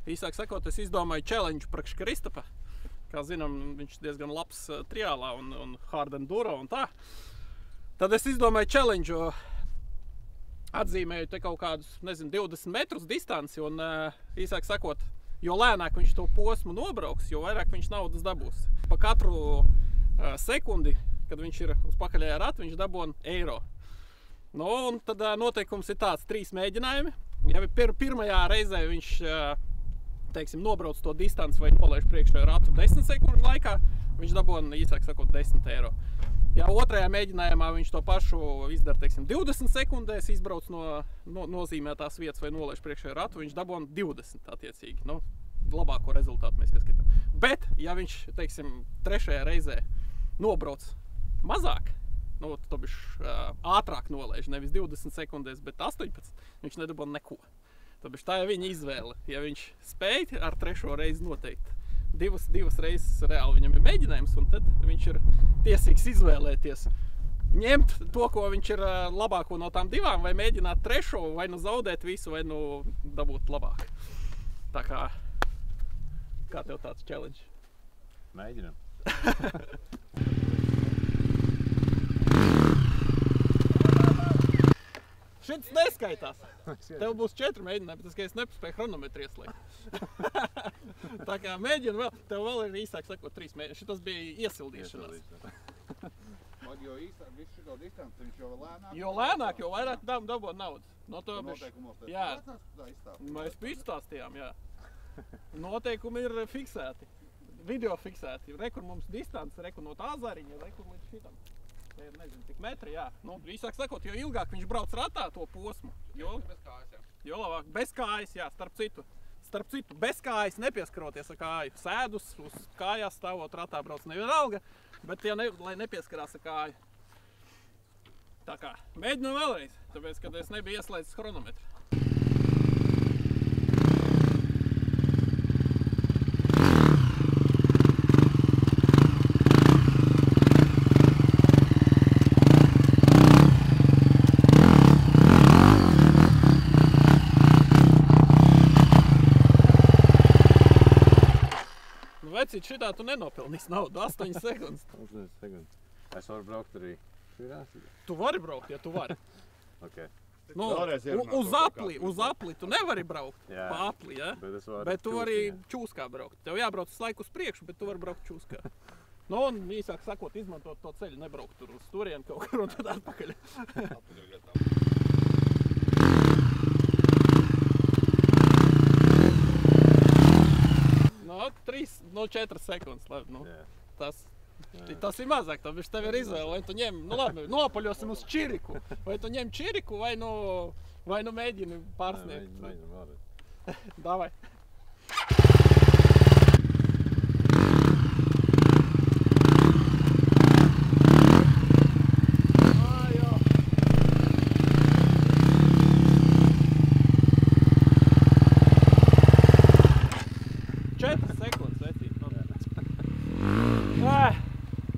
īsāk sakot, es izdomāju challenge priekš Kristapa. Kā zinām, viņš diezgan labs triālā un hard enduro un tā. Tad es izdomāju challenge, atzīmēju te kaut kādus, nezinu, 20 metrus distanci un īsāk sakot, jo lēnāk viņš to posmu nobrauks, jo vairāk viņš naudas dabūs. Pa katru sekundi, kad viņš ir uz pakaļējā rata, viņš dabūna eiro. Nu, un tad noteikums ir tāds 3 mēģinājumi. Ja pirmajā reizē viņš, teiksim, nobrauc to distanci vai nolaiž priekšējo ratu 10 sekundžu laikā, viņš dabūna, īsāk sakot, 10 eiro. Ja otrajā mēģinājumā viņš to pašu izdara, teiksim, 20 sekundēs, izbrauc no nozīmētās vietas vai nolaiž priekšējo ratu, viņš dabūna 20 attiecīgi. Nu, labāko rezultātu mēs ieskatām. Bet, ja viņš, teiksim, trešajā reizē nobrauc mazāk, nu, to bišķi ātrāk nolaiž, nevis 20 sekundēs, bet 18, viņš nedabūna neko. Tāpēc tā ir viņa izvēle. Ja viņš spēj ar trešo reizi noteikt, divas reizes reāli viņam ir mēģinājums, un tad viņš ir tiesīgs izvēlēties. Ņemt to, ko viņš ir labāko no tām divām, vai mēģināt trešo, vai nu zaudēt visu, vai nu dabūt labāk. Tā kā tev tāds challenge? Mēģinam. Šits neskaitās. Tev būs 4 mēģinājumi, bet es nepaspēju chronometru ieslēgt. Tā kā mēģinu vēl, tev vēl ir īsāk sakot 3 mēģinājumi. Šitas bija iesildīšanās. Jo īsāk visu šito distanci, viņš jau lēnāk? Jo lēnāk, jo vairāk dabūna naudas. Noteikumos jā. izstāstījām? Mēs izstāstījām, jā. Noteikumi ir fiksēti. Video fiksēti. Rekur mums distance, rekur no tā zariņa, rekur līdz šitam. Te ir, nezinu, tik metri, jā. Nu, īsāk sakot, jo ilgāk viņš brauc ratā to posmu, Bez kājas, jā. Jo labāk. Bez kājas, jā, starp citu, bez kājas nepieskaroties ar kāju. Sēdus uz kājās stāvot ratā brauc nevienalga, bet lai nepieskarās ar kāju. Tā kā, mēģinu vēlreiz, tāpēc, kad es nebiju ieslēdzis chronometru. Vecīt, šitā tu nenopelnīs naudu, 8 sekundes. 8 sekundes. Es varu braukt arī šajās? Tu vari braukt, ja tu vari. Ok. Nu, uz apli tu nevari braukt, jā, pa apli, ja? Bet tu vari čūskā braukt. Tev jābrauc uz laiku uz priekšu, bet tu vari braukt čūskā. Nu, un īsāk sakot, izmantot to ceļu, nebraukt tur uz turienu kaut kur un tad atpakaļ. No 4 sekundes, labi, nu, tas ir mazāk, tāpēc tev ir izvēle, vai tu ņem, nu labi, nopaļosim uz čiriku, vai tu ņem čiriku, vai nu mēģini pārsniegt. Mēģinam vēlreiz. Davai.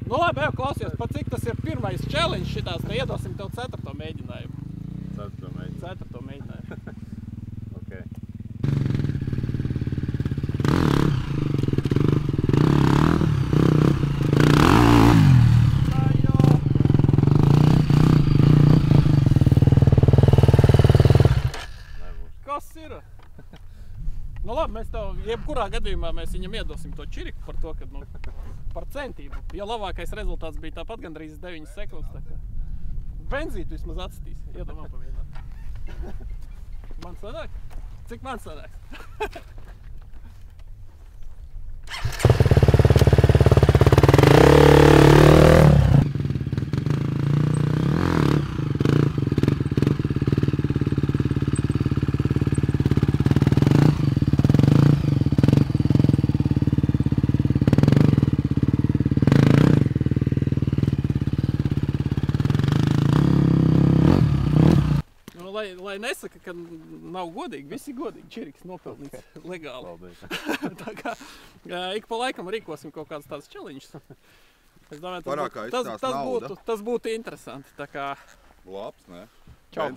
Nu labi, jau klausies, pat cik tas ir pirmais challenge šitās, te iedosim tev 4. mēģinājumu. 4. mēģinājumu. 4. mēģinājumu. Ok. Kas ir? Nu labi, mēs tev, jebkurā gadījumā mēs viņam iedosim to čiriku par to, ka, nu, par centību. Ja labākais rezultāts bija tāpat gandrīz 9 sekundes, tā kā benzītu vismaz atstīs. Iedomā pamēģināt. Man sanāk? Cik man sanāks? Lai nesaka, ka nav godīgi, visi godīgi, čiriks nopelnīts legāli. Tā kā ik pa laikam rīkosim kaut kādas tādas challenges. Es domāju, tas būtu interesanti. Tā kā labs, ne? Čau.